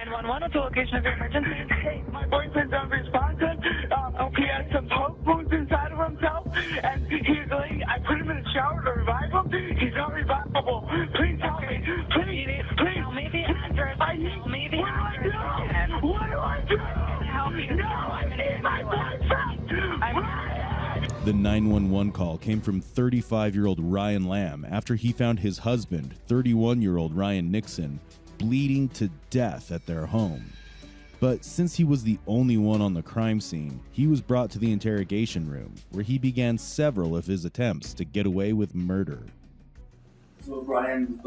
911 at the location of your emergency. Hey, my boyfriend's unresponsive. He has some poke wounds inside of himself, and he's laying. I put him in the shower to revive him. He's not revivable. Please help me. Please. Tell me the address. Tell me the address. What do I do? Help you. No, I need my boyfriend. The 911 call came from 35-year-old Ryan Lamb after he found his husband, 31-year-old Ryan Nixon, bleeding to death at their home. But since he was the only one on the crime scene, he was brought to the interrogation room, where he began several of his attempts to get away with murder. So Ryan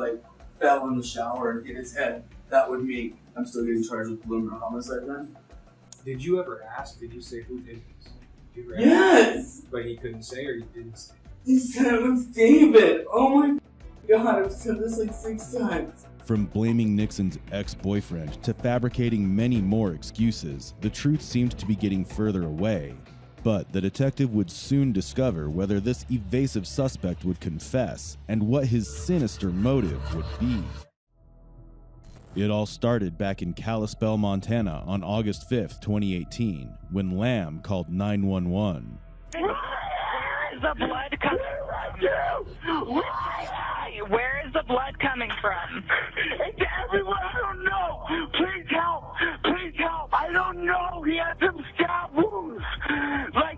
fell in the shower and hit his head. That would mean I'm still getting charged with preliminary homicide then? Did you ever ask? Did you say who did this? Yes! But he couldn't say, or he didn't say? He said it was David! Oh my god, I've said this 6 times. From blaming Nixon's ex-boyfriend to fabricating many more excuses, the truth seemed to be getting further away. But the detective would soon discover whether this evasive suspect would confess and what his sinister motive would be. It all started back in Kalispell, Montana on August 5th, 2018, when Lamb called 911. Where is the blood coming from? Where is the blood coming from? It's everywhere. I don't know. Please help. Please help. I don't know. He had some stab wounds.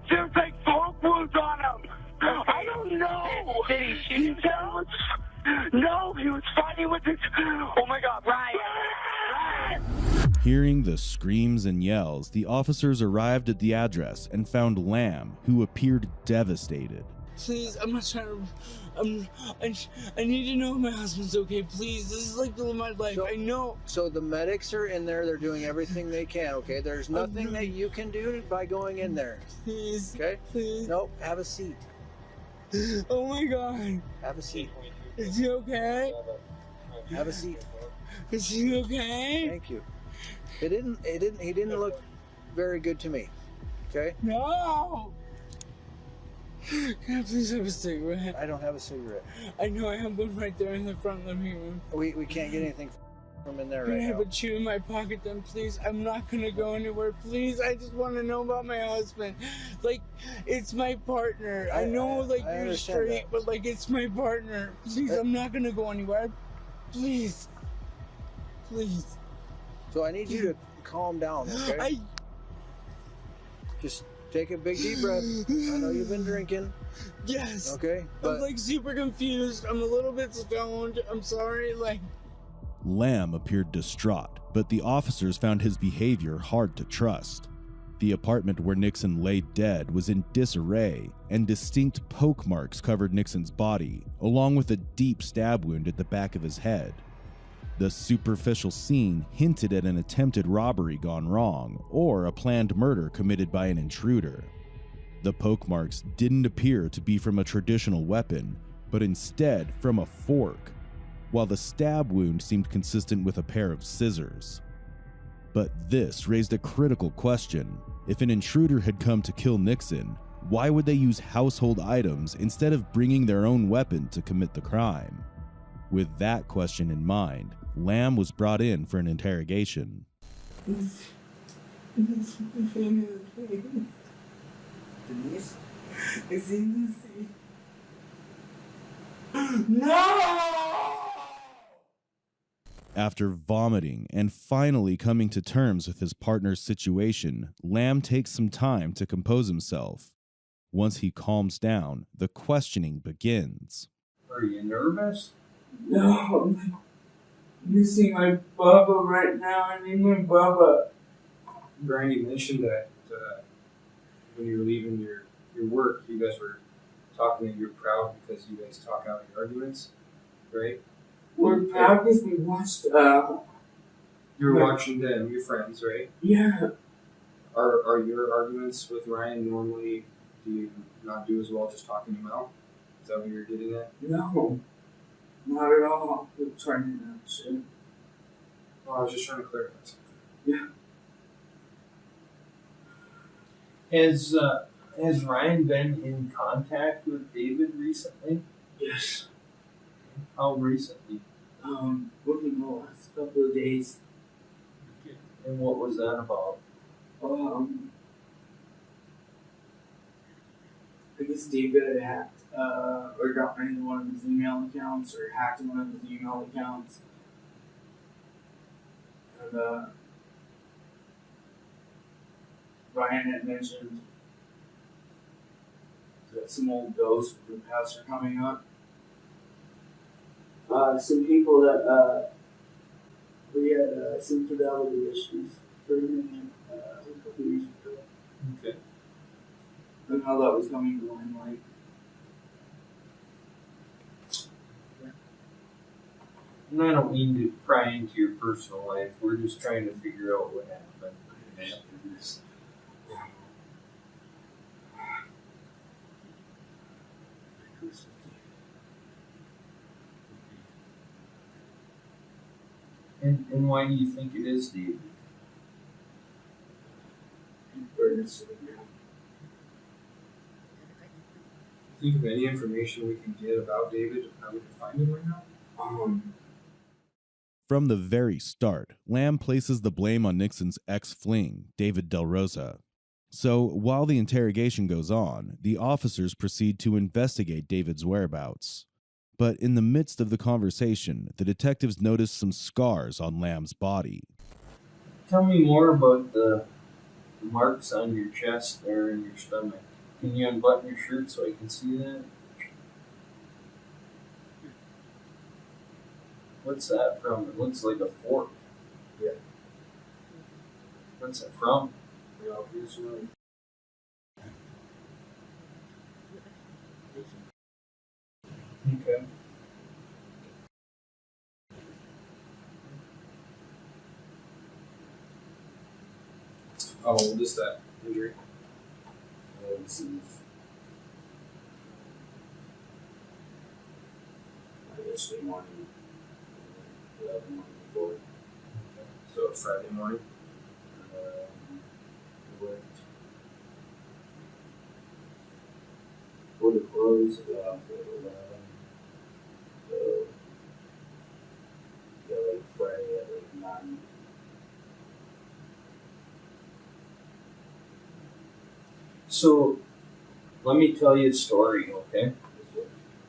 There's poke wounds on him. I don't know. Did he shoot himself? No, he was fighting with his... Oh my god, Ryan! Hearing the screams and yells, the officers arrived at the address and found Lamb, who appeared devastated. Please, I'm not trying to... I need to know my husband's okay, please. This is the live of my life. I know. So the medics are in there. They're doing everything they can, okay? There's nothing that you can do by going in there. Please. Okay? Please. Nope, have a seat. Oh my god. Have a seat. Is he okay? Have a seat. Is he okay? Thank you. He didn't look very good to me. Okay? No! Can I please have a cigarette? I don't have a cigarette. I know I have one right there in the front living room. We can't get anything from in there right now. Can I have a chew in my pocket then, please? I'm not gonna go anywhere, please. I just want to know about my husband. It's my partner. I know, you're straight, but, it's my partner. Please, I'm not gonna go anywhere. Please. Please. So I need you to calm down, okay? Just take a big deep breath. I know you've been drinking. Yes. Okay? But I'm, super confused. I'm a little bit stoned. I'm sorry, Lamb appeared distraught, but the officers found his behavior hard to trust. The apartment where Nixon lay dead was in disarray, and distinct poke marks covered Nixon's body, along with a deep stab wound at the back of his head. The superficial scene hinted at an attempted robbery gone wrong, or a planned murder committed by an intruder. The poke marks didn't appear to be from a traditional weapon, but instead from a fork, while the stab wound seemed consistent with a pair of scissors. But this raised a critical question. If an intruder had come to kill Nixon, why would they use household items instead of bringing their own weapon to commit the crime? With that question in mind, Lamb was brought in for an interrogation. Denise? I see Lucy. No! After vomiting and finally coming to terms with his partner's situation, Lamb takes some time to compose himself. Once he calms down, the questioning begins. Are you nervous? No, I'm missing my Bubba right now. I need my Bubba. Brian, you mentioned that when you were leaving your work, you guys were talking and you're proud because you guys talk out your arguments, right? We're proud because we watched, You were watching them, your friends, right? Yeah. Are your arguments with Ryan normally, do you not do as well just talking him out? Is that what you're getting at? No. Not at all. We're trying to know shit. Oh, I was just trying to clarify something. Yeah. Has Ryan been in contact with David recently? Yes. How recently? Within the last couple of days. Okay. And what was that about? I guess David had hacked or got into one of his email accounts or hacked one of his email accounts. And Ryan had mentioned that some old ghosts from the past are coming up. Some people that we had some fidelity issues for a minute a couple years ago. Okay. And how that was coming to limelight. And I don't mean to pry into your personal life. We're just trying to figure out what happened. Yeah. And why do you think it is, David? Think of any information we can get about David, how we can find him right now? From the very start, Lamb places the blame on Nixon's ex-fling, David Del Rosa. So, while the interrogation goes on, the officers proceed to investigate David's whereabouts. But in the midst of the conversation, the detectives notice some scars on Lamb's body. Tell me more about the marks on your chest there and your stomach. Can you unbutton your shirt so I can see that? What's that from? It looks like a fork. Yeah. What's it from? Yeah, this one. Okay. How old is that injury? This is yesterday morning, 11 morning before. So Friday morning? I worked. Would have closed at 11. So, yeah, like Friday at like 9. So, let me tell you a story, okay?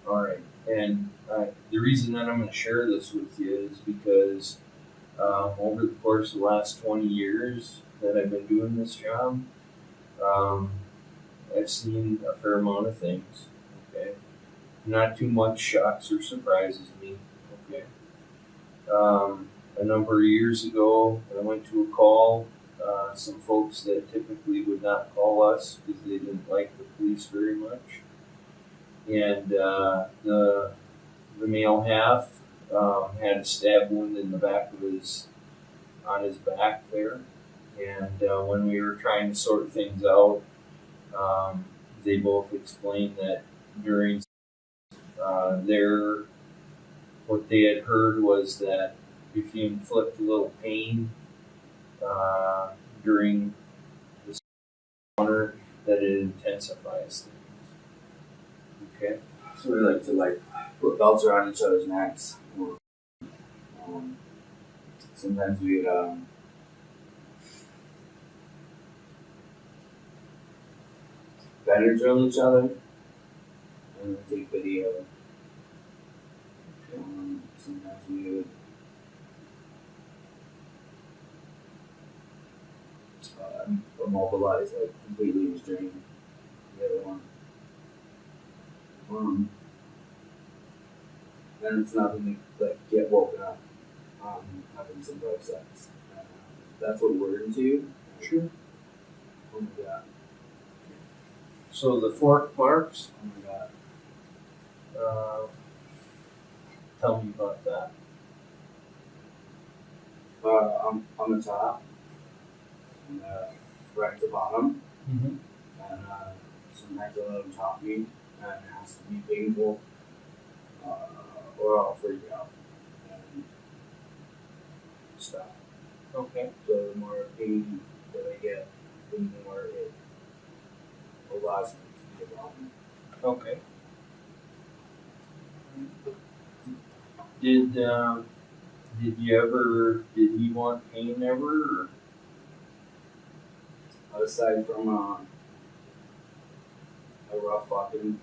All right. And the reason that I'm going to share this with you is because over the course of the last 20 years that I've been doing this job, I've seen a fair amount of things, okay? Not too much shocks or surprises me, okay? A number of years ago, I went to a call. Some folks that typically would not call us because they didn't like the police very much. And the male half had a stab wound in the back of on his back there. And when we were trying to sort things out, they both explained that during what they had heard was that if you inflict a little pain during this encounter, that it intensifies things. Okay? So we like to put belts around each other's necks. Or, sometimes we'd better drill each other and then take video. Sometimes we would immobilize, like completely restrain the other one. And it's nothing to like get woken up having some rough sex. That's what we're into. Sure. Oh my god. So the fork marks, Oh my god. tell me about that. On the top and right at the bottom. Mm-hmm. And sometimes I let them top me and it has to be painful or I'll freak out and stop. Okay. So the more pain that I get, the more it allows me to be around. Okay. Did he want pain ever? Or? aside from a rough fucking,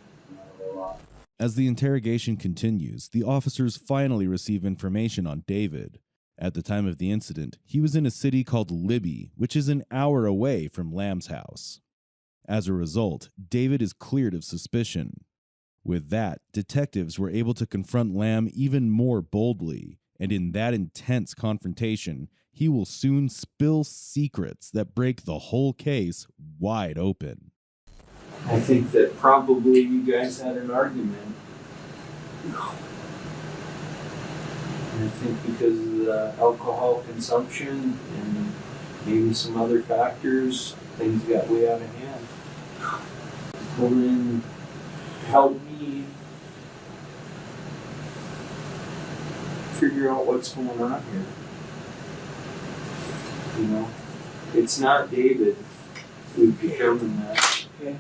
As the interrogation continues, the officers finally receive information on David. At the time of the incident, he was in a city called Libby, which is an hour away from Lamb's house. As a result, David is cleared of suspicion. With that, detectives were able to confront Lamb even more boldly, and in that intense confrontation, he will soon spill secrets that break the whole case wide open. I think that probably you guys had an argument. And I think because of the alcohol consumption and maybe some other factors, things got way out of hand. Well then, help me figure out what's going on here. You know, it's not David. We've determined that. Okay.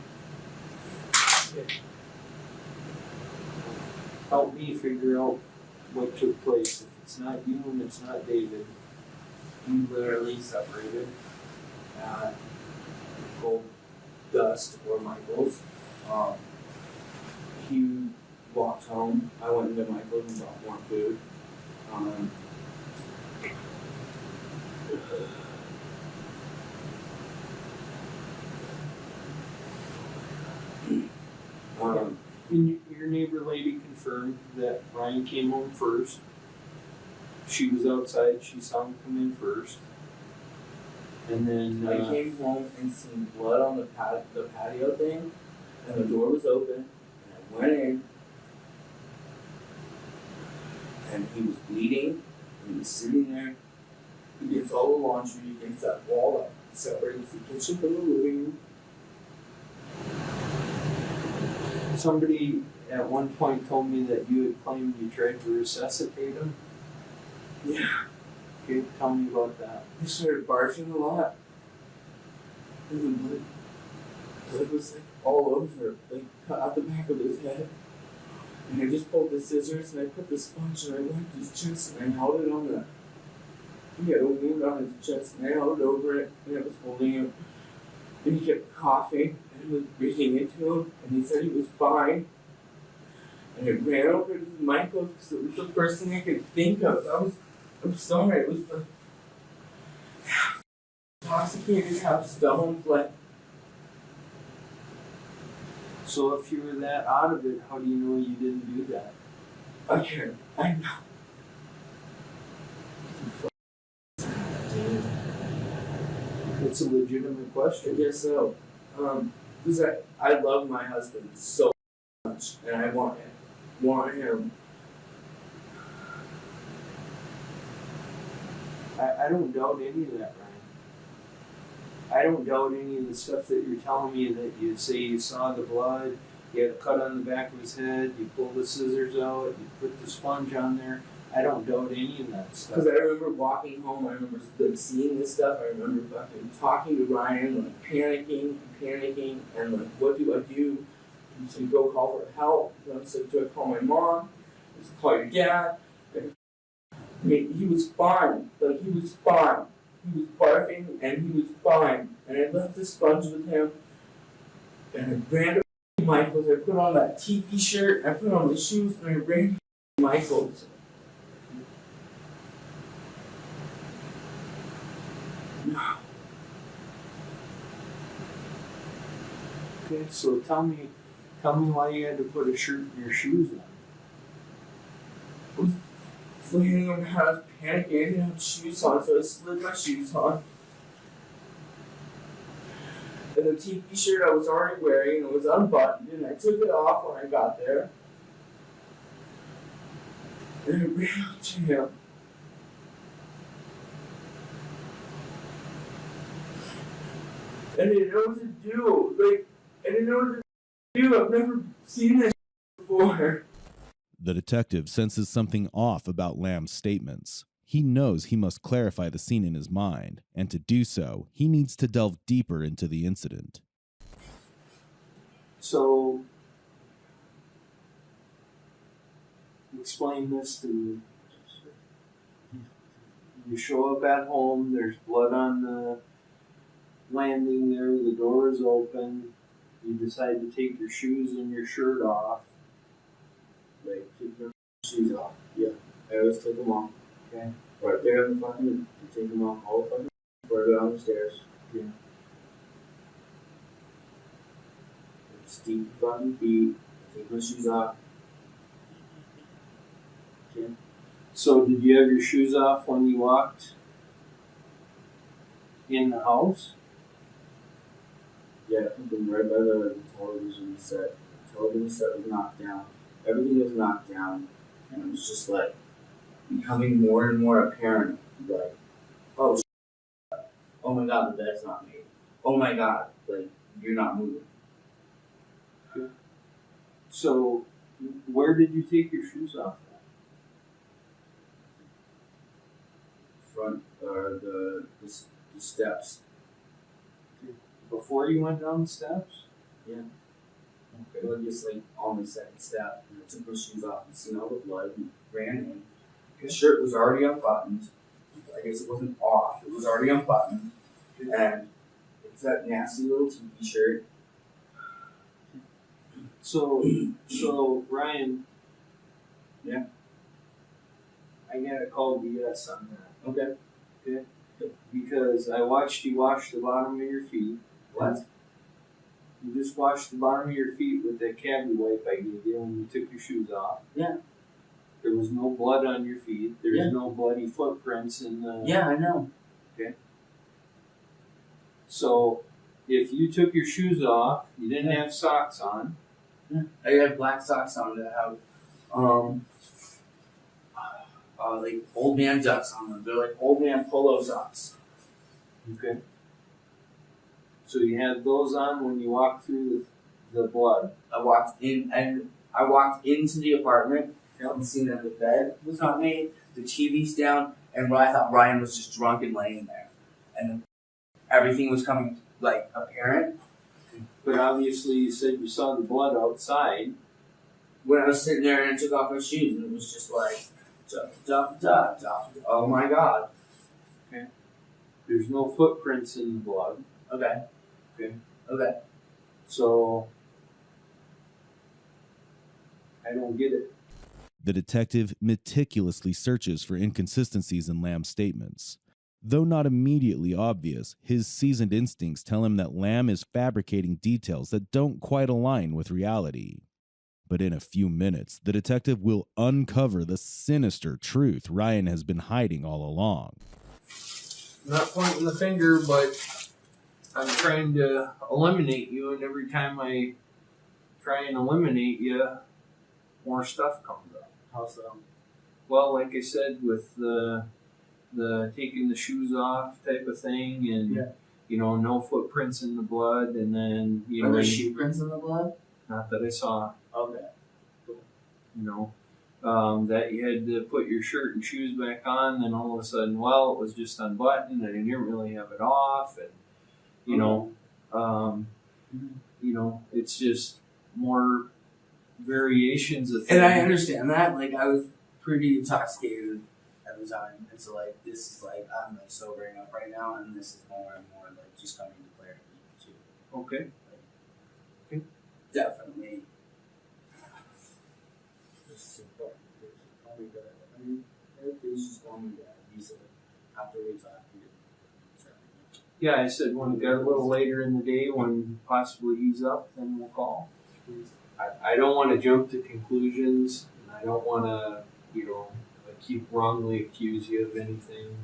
Help me figure out what took place. If it's not you and it's not David. We literally separated at Gold Dust or Michael's. He walked home. I went into Michael's and got more food. And your neighbor lady confirmed that Ryan came home first. She was outside. She saw him come in first. And then I came home and seen blood on the patio thing, and the door was open, and I went in, and he was bleeding, and he was sitting there against all the laundry, against that wall that separates the kitchen from the living room. somebody at one point told me that you had claimed you tried to resuscitate him. Yeah. Okay, tell me about that. He started barfing a lot. And the blood was like all over, like cut out the back of his head. And I just pulled the scissors and I put the sponge and I wiped his chest and I held it on the. He had a wound on his chest and I held it over it and I was holding him. And he kept coughing and I was breathing into him and he said he was fine. And I ran over to Michael because it was the first thing I could think of. I'm sorry, it was the intoxicated half stone like. So if you were that out of it, how do you know you didn't do that? I know. It's a legitimate question. I guess so. Because I love my husband so much, and I want him. I don't doubt any of that, Ryan. I don't doubt any of the stuff that you're telling me, that you say you saw the blood, you had a cut on the back of his head, you pulled the scissors out, you put the sponge on there. I don't doubt any of that stuff. Because I remember walking home, I remember seeing this stuff, I remember fucking talking to Ryan, like panicking, and like, what do I do? He said, go call for help. And I said, do I call my mom? I said, call your dad. I mean, he was fine. Like, he was fine. He was barfing, and he was fine. And I left the sponge with him, and I ran to Michael's. I put on that tiki shirt, I put on my shoes, and I ran to Michael's. Okay, so tell me why you had to put a shirt and your shoes on. I was laying on the house, panicking. I didn't have shoes on, so I slid my shoes on. And the tiki shirt I was already wearing, it was unbuttoned, and I took it off when I got there. And I ran up to him. And I didn't know what to do. I didn't know what to do. I've never seen this before. The detective senses something off about Lamb's statements. He knows he must clarify the scene in his mind, and to do so, he needs to delve deeper into the incident. So, explain this to me. You show up at home, there's blood on the landing there, the door is open, you decide to take your shoes and your shirt off. Like, keep your shoes off. Yeah, I always take them off. Okay. Right there in the fucking, I take them off all the fucking before I go down the stairs. Yeah. Steep fucking feet, I take my shoes off. Okay. So did you have your shoes off when you walked in the house? Yeah, I put them right by the television set. The television set was knocked down. Everything was knocked down. And it was just like becoming more and more apparent. Like, oh, oh my god, the bed's not made. Oh my god, like, you're not moving. Okay. So, where did you take your shoes off at? Front, the steps. Before you went down the steps? Yeah. Okay. Well, just like on the second step, and I took my shoes off and seen all the blood and ran in. The shirt was already unbuttoned. I guess it wasn't off. It was already unbuttoned. And it's that nasty little tiki shirt. So Ryan. Yeah. I gotta call BS on that. Okay. Okay. Because I watched you wash the bottom of your feet. What? You just washed the bottom of your feet with that cabbie wipe I gave you when you took your shoes off. Yeah. There was no blood on your feet. There's Yeah. no bloody footprints in the... Yeah, I know. Okay. So, if you took your shoes off, you didn't have socks on. Yeah. I had black socks on that have, like old man ducks on them. They're like old man polo socks. Okay. So you had those on when you walked through the blood. I walked into the apartment and seen that the bed was not made, the TV's down, and I thought Ryan was just drunk and laying there. And everything was coming, like, apparent. But obviously you said you saw the blood outside. When I was sitting there and I took off my shoes, and it was just like, oh my god. Okay. There's no footprints in the blood. Okay. Okay. Okay. So, I don't get it. The detective meticulously searches for inconsistencies in Lamb's statements. Though not immediately obvious, his seasoned instincts tell him that Lamb is fabricating details that don't quite align with reality. But in a few minutes, the detective will uncover the sinister truth Ryan has been hiding all along. I'm not pointing the finger, but I'm trying to eliminate you, and every time I try and eliminate you, more stuff comes up. How so? Well, like I said, with the taking the shoes off type of thing, and you know, no footprints in the blood, and then Are there shoe prints in the blood? Not that I saw. Okay. You know, that you had to put your shirt and shoes back on, then all of a sudden, well, it was just unbuttoned, and I didn't really have it off, and you know, it's just more variations of things. And I understand that. Like, I was pretty intoxicated at the time, and so like this is like I'm like sobering up right now, and this is more and more like just coming to clarity too. Okay. Like, definitely. Please just call me dad. He said after we talked, Yeah, I said when it got a little later in the day, when possibly he's up, then we'll call. I don't want to jump to conclusions, and I don't want to, you know, keep wrongly accuse you of anything.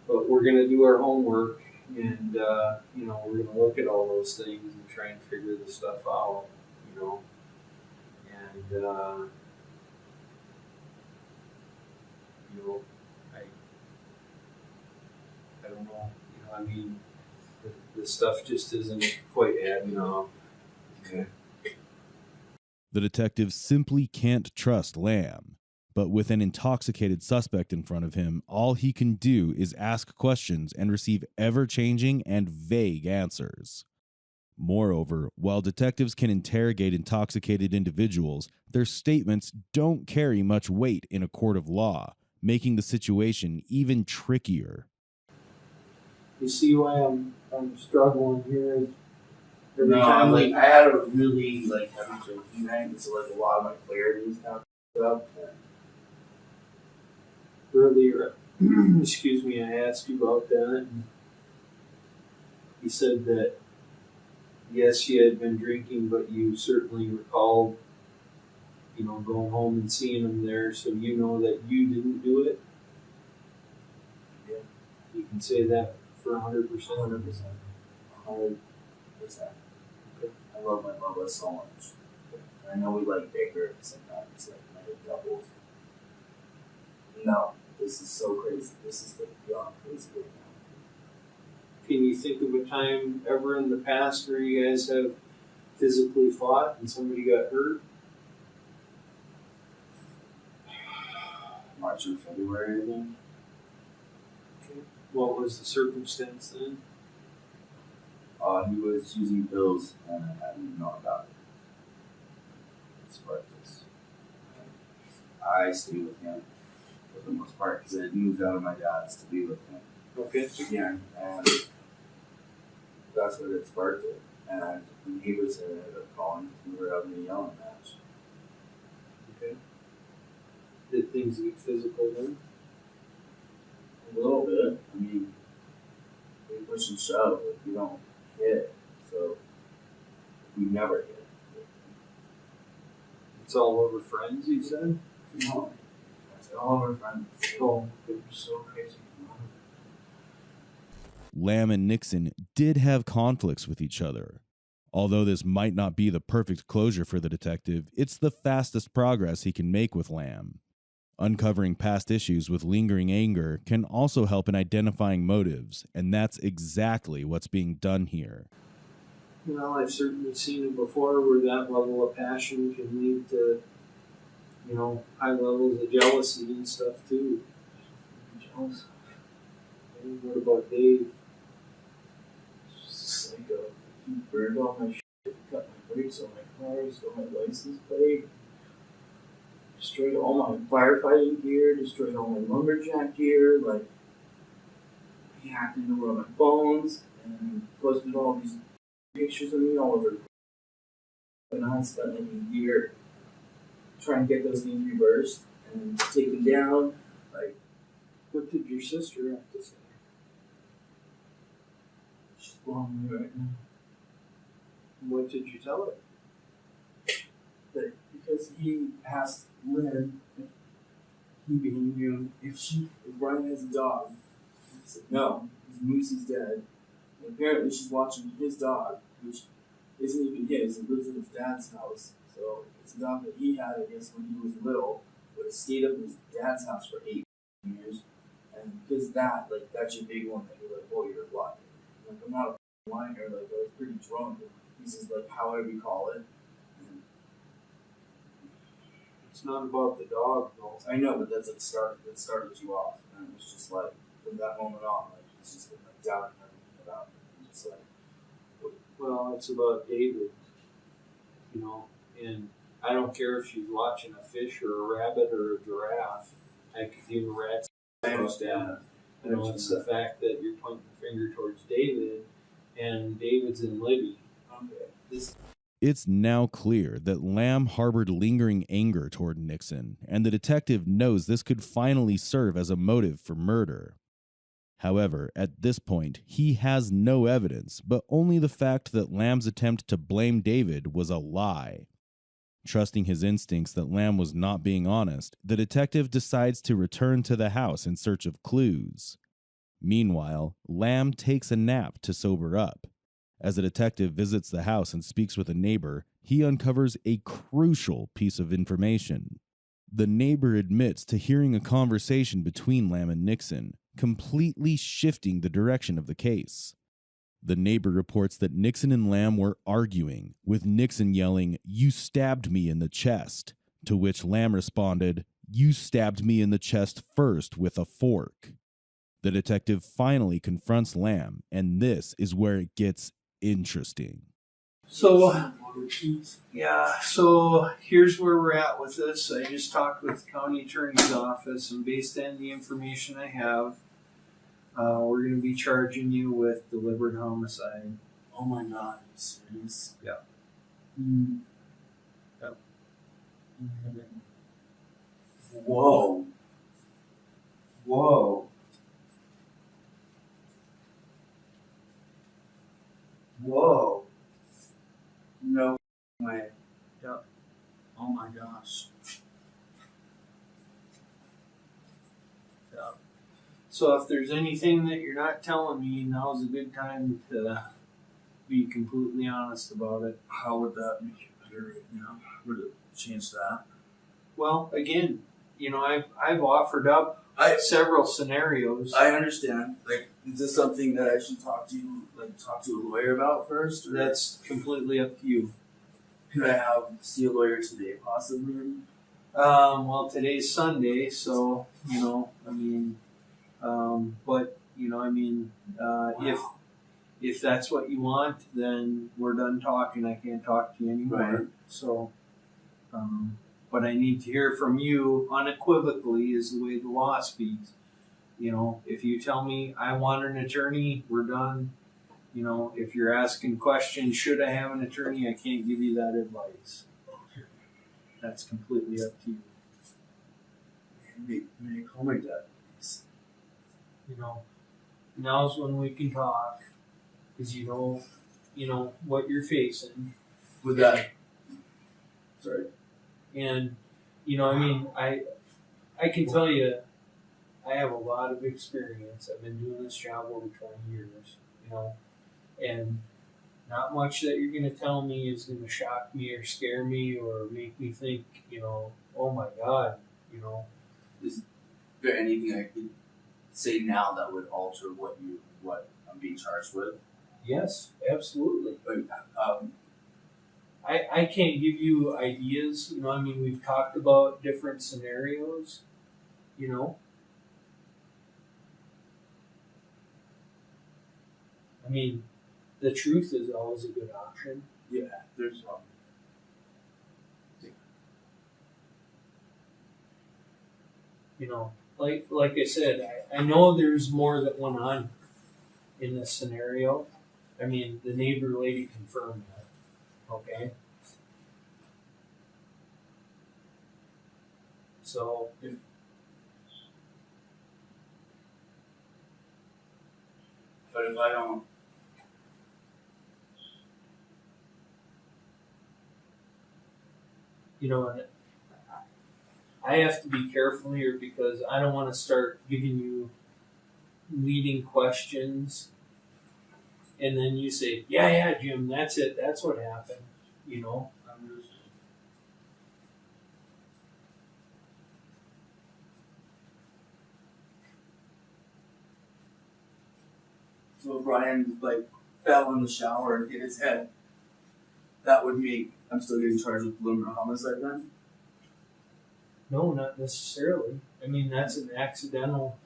But we're going to do our homework, and, you know, we're going to look at all those things and try and figure this stuff out, you know. And, you know, I don't know. You know, I mean, the stuff just isn't quite adding up. Okay. The detective simply can't trust Lamb, but with an intoxicated suspect in front of him, all he can do is ask questions and receive ever-changing and vague answers. Moreover, while detectives can interrogate intoxicated individuals, their statements don't carry much weight in a court of law, making the situation even trickier. You see why I'm struggling here? No, like I had a really like heavy drinking night, so like a lot of my clarity is now up. Earlier, excuse me, I asked you about that. And you said that yes, you had been drinking, but you certainly recalled, going home and seeing him there, so you know that you didn't do it. Yeah, you can say that for 100%. 100%. 100%. I love my Bubba so much. And I know we like bigger sometimes, like many doubles. No, this is so crazy. This is like beyond crazy right now. Can you think of a time ever in the past where you guys have physically fought and somebody got hurt? March or February, I think. Okay. What was the circumstance then? He was using pills and I didn't know about it. Spartacus. I stayed with him for the most part because I moved out of my dad's to be with him. Okay. Again, and that's what it sparked it. And the neighbors had ended up calling because we were having a yelling match. Okay. Did things get physical then? A little bit. I mean, we push and shove, but we don't hit. So we never hit. It's all over friends, you said? No. It's all over friends. Oh, it was so crazy. Lamb and Nixon did have conflicts with each other. Although this might not be the perfect closure for the detective, it's the fastest progress he can make with Lamb. Uncovering past issues with lingering anger can also help in identifying motives, and that's exactly what's being done here. Well, I've certainly seen it before where that level of passion can lead to, high levels of jealousy and stuff too. Jealous. And what about Dave? Just like he burned all my shit, cut my brakes on my car, stole my license plate, destroyed all my firefighting gear, destroyed all my lumberjack gear, like he hacked into one of my phones and posted all these pictures of me all over. And I spent like a year trying to get those things reversed and taken down. Like, what did your sister have to say? She's blowing me right now. What did you tell her? That because he asked Lynn, he being you, if Brian has a dog. I said no, because Moosey's dead. And apparently she's watching his dog, which isn't even his. It lives in his dad's house. So it's a dog that he had, I guess, when he was little, but it stayed up in his dad's house for 8 years. And because of that, like, that's your big one that you're like, oh, you're a liar. Like, I'm not a liar. Like, I was pretty drunk. This is like how I recall it. And it's not about the dog, though. I know, but that's like that started you off. And it was just like, from that moment on, like, it's just been like doubting everything about me. And just like, well, it's about David, and I don't care if she's watching a fish or a rabbit or a giraffe. I could give a rat's about that. It's the fact that you're pointing the finger towards David, and David's in Libby. It's now clear that Lamb harbored lingering anger toward Nixon, and the detective knows this could finally serve as a motive for murder. However, at this point, he has no evidence, but only the fact that Lamb's attempt to blame David was a lie. Trusting his instincts that Lamb was not being honest, the detective decides to return to the house in search of clues. Meanwhile, Lamb takes a nap to sober up. As the detective visits the house and speaks with a neighbor, he uncovers a crucial piece of information. The neighbor admits to hearing a conversation between Lamb and Nixon, completely shifting the direction of the case. The neighbor reports that Nixon and Lamb were arguing, with Nixon yelling, "You stabbed me in the chest," to which Lamb responded, "You stabbed me in the chest first with a fork." The detective finally confronts Lamb, and this is where it gets interesting. So here's where we're at with this. I just talked with the county attorney's office, and based on the information I have, we're we're going to be charging you with deliberate homicide. Oh my god, are you serious? Yeah. Yep. Whoa. Whoa. Whoa. No way. Yep. Oh my gosh. Yep. So if there's anything that you're not telling me, now's a good time to be completely honest about it. How would that make it better right now? Would it change that? Well, again, I've offered up several scenarios. I understand. Like, is this something that I should talk to a lawyer about first? Or? That's completely up to you. Could I see a lawyer today, possibly? Well, today's Sunday, so if that's what you want, then we're done talking. I can't talk to you anymore. Right. So, but I need to hear from you unequivocally, is the way the law speaks. If you tell me I want an attorney, we're done. If you're asking questions, should I have an attorney? I can't give you that advice. That's completely up to you. May I call my dad, please? Now's when we can talk, because you know what you're facing. With that, sorry. And I can tell you, I have a lot of experience. I've been doing this job over 20 years, and not much that you're going to tell me is going to shock me or scare me or make me think, oh my God, Is there anything I could say now that would alter what I'm being charged with? Yes, absolutely. Like, I can't give you ideas, we've talked about different scenarios, the truth is always a good option. Yeah, there's like I said, I know there's more that went on in this scenario. The neighbor lady confirmed that. Okay. So but if I don't, and I have to be careful here because I don't want to start giving you leading questions and then you say, yeah, Jim, that's it. That's what happened. So if Brian fell in the shower and hit his head, that would mean I'm still getting charged with deliberate homicide then? No, not necessarily. That's an accidental,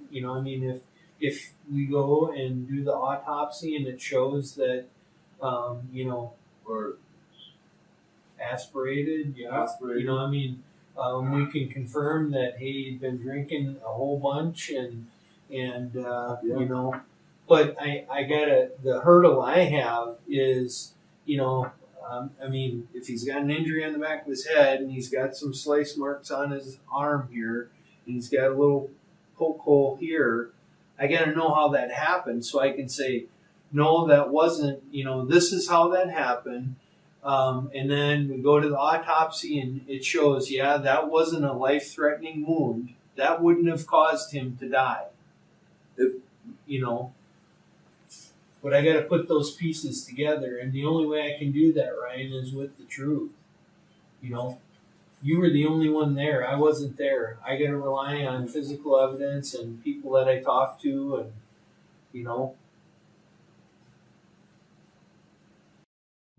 if we go and do the autopsy and it shows that, Or aspirated, yeah. Aspirated. We can confirm that, hey, he'd been drinking a whole bunch but the hurdle I have is, if he's got an injury on the back of his head and he's got some slice marks on his arm here and he's got a little poke hole here, I got to know how that happened so I can say, no, that wasn't, this is how that happened. And then we go to the autopsy and it shows, yeah, that wasn't a life-threatening wound. That wouldn't have caused him to die. But I got to put those pieces together, and the only way I can do that, Ryan, is with the truth. You were the only one there. I wasn't there. I got to rely on physical evidence and people that I talked to, and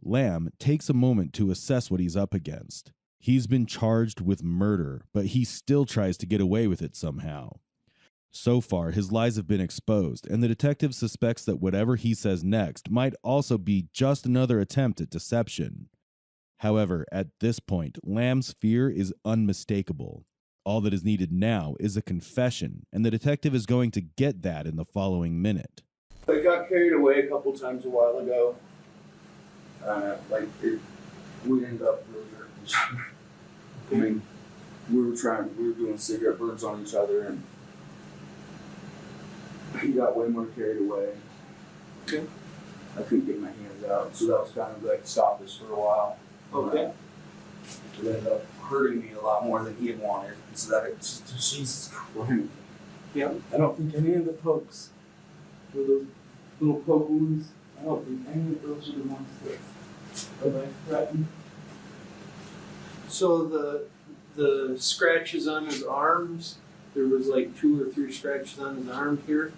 Lamb takes a moment to assess what he's up against. He's been charged with murder, but he still tries to get away with it somehow. So far, his lies have been exposed, and the detective suspects that whatever he says next might also be just another attempt at deception. However, at this point, Lamb's fear is unmistakable. All that is needed now is a confession, and the detective is going to get that in the following minute. I got carried away a couple times a while ago. We ended up really hurting each other. I mean, we were doing cigarette burns on each other, and he got way more carried away. Okay. I couldn't get my hands out, so that was kind of like stopped us for a while. Okay. It ended up hurting me a lot more than he had wanted. So that Jesus Christ. Yeah. I don't think any of the pokes were those little poke wounds. I don't think any of those are the ones that are like threatened. So the scratches on his arms, there was like 2 or 3 scratches on his arm here.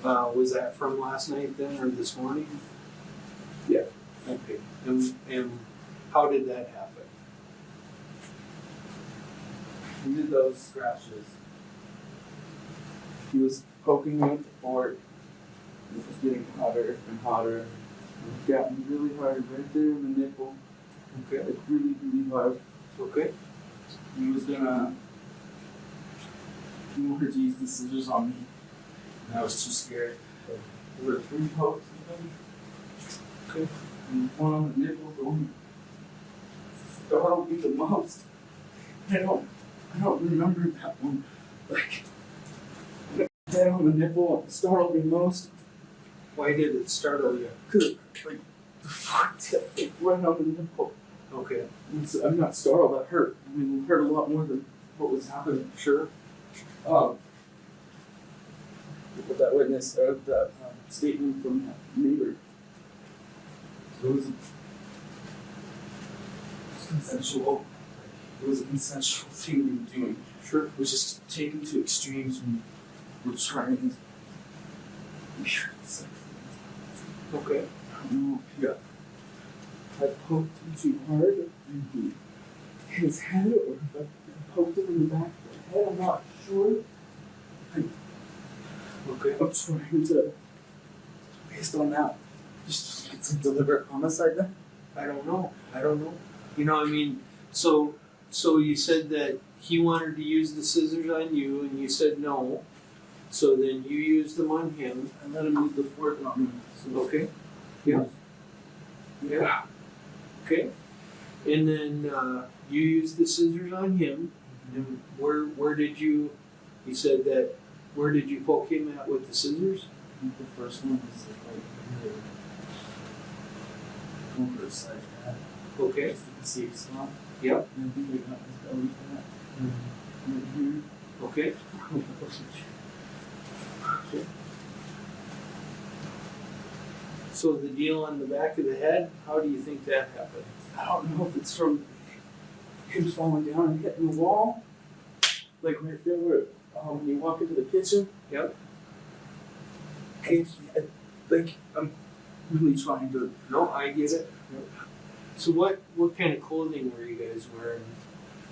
Was that from last night then, or this morning? Yeah. Okay. And how did that happen? He did those scratches. He was poking me with the fork. It was getting hotter and hotter. It was getting really hard right there in the nipple. Okay. Like really, really hard. Okay. He wanted to use the scissors on me. And I was too scared. There were 3 pokes in him. Okay. And one on the nipple, the one that startled me the most. I don't remember that one. Like, that on the nipple startled me most. Why did it startle you? Cause like the fork tip like right on the nipple. Okay. So I'm not startled. That hurt. I mean, it hurt a lot more than what was happening. Sure. With that witness, that statement from that neighbor. It was consensual. It was a consensual thing we were doing. Sure. It was just taken to extremes when we're trying. Okay. I don't know if I poked him too hard in his head, or if I poked him in the back of the head. I'm not sure. Okay. I'm trying to, based on that, just get some deliberate homicide then. I don't know. You know, I mean, so you said that he wanted to use the scissors on you, and you said no. So then you used them on him. I let him use the fork on me. So Okay. Yeah. Yeah. Okay. And then you used the scissors on him. And where did you? He said that. Where did you poke him at with the scissors? I think the first one was like here. Going for a side cut. Okay. Just to see his spot. Yep. And I think I got his belly fat. Right here. Okay. Okay. So the deal on the back of the head, how do you think that happened? I don't know if it's from him falling down and hitting the wall. Like right there where when you walk into the kitchen. Yep. Okay. Like I'm really trying to. No, I get it. Yep. So what kind of clothing were you guys wearing?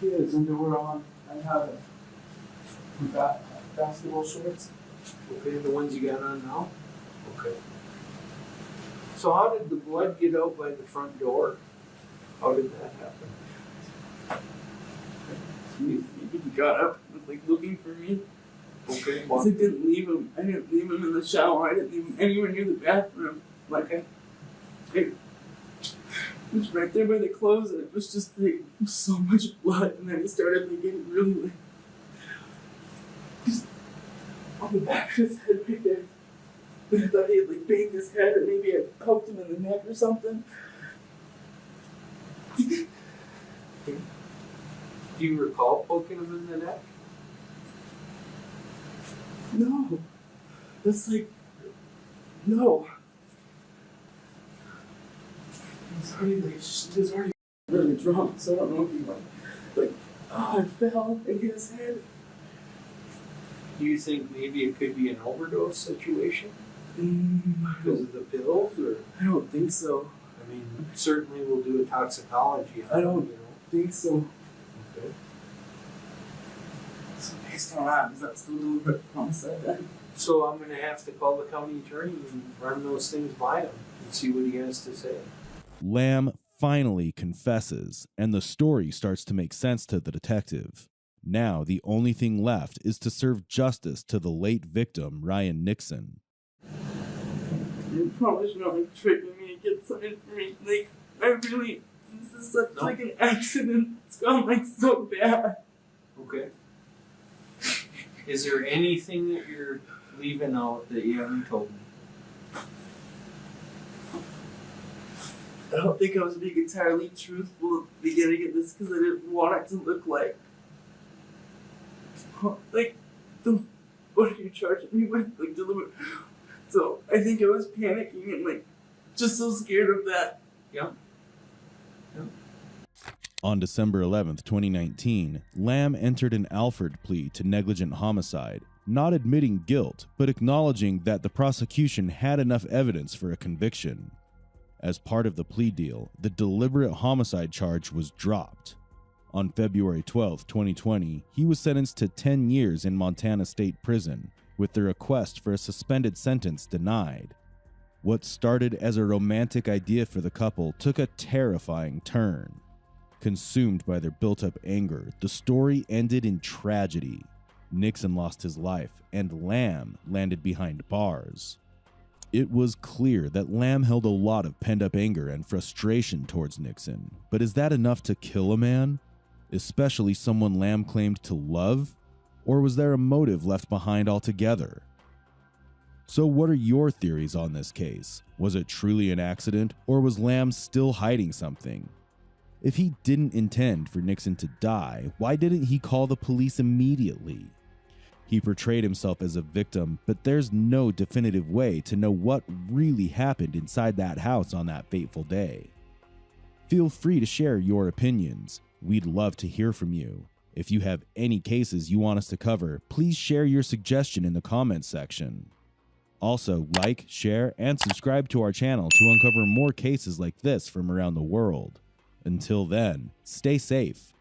He has underwear on. I have basketball shorts. Okay, the ones you got on now? Okay. So how did the blood get out by the front door? How did that happen? Maybe he got up, like looking for me. Okay. I didn't leave him. I didn't leave him in the shower. I didn't leave him anywhere near the bathroom. Like it was right there by the clothes, and it was just like so much blood. And then he started like getting really like just on the back of his head right there. And I thought he had like banged his head, or maybe I poked him in the neck or something. Do you recall poking him in the neck? No. That's like, no. He was already really drunk, so I don't know if he like, oh, I fell and hit his head. Do you think maybe it could be an overdose situation? Because of the pills, or? I don't think so. I mean, certainly we'll do a toxicology. I don't think so. Okay. So based on that, is that still deliberate homicide then? So I'm going to have to call the county attorney and run those things by him and see what he has to say. Lamb finally confesses, and the story starts to make sense to the detective. Now, the only thing left is to serve justice to the late victim, Ryan Nixon. You promise you're not like tripping me to get something free. Like, I really, this is such like an accident. It's gone like so bad. Okay. Is there anything that you're leaving out that you haven't told me? I don't think I was being entirely truthful at the beginning of this because I didn't want it to look like what are you charging me with? Like, deliver. So I think I was panicking and like just so scared of that. Yeah. On December 11th, 2019, Lamb entered an Alford plea to negligent homicide, not admitting guilt, but acknowledging that the prosecution had enough evidence for a conviction. As part of the plea deal, the deliberate homicide charge was dropped. On February 12, 2020, he was sentenced to 10 years in Montana State Prison, with the request for a suspended sentence denied. What started as a romantic idea for the couple took a terrifying turn. Consumed by their built-up anger, the story ended in tragedy. Nixon lost his life, and Lamb landed behind bars. It was clear that Lamb held a lot of pent-up anger and frustration towards Nixon, but is that enough to kill a man? Especially someone Lamb claimed to love? Or was there a motive left behind altogether? So what are your theories on this case? Was it truly an accident, or was Lamb still hiding something? If he didn't intend for Nixon to die, why didn't he call the police immediately? He portrayed himself as a victim, but there's no definitive way to know what really happened inside that house on that fateful day. Feel free to share your opinions. We'd love to hear from you. If you have any cases you want us to cover, please share your suggestion in the comments section. Also, like, share, and subscribe to our channel to uncover more cases like this from around the world. Until then, stay safe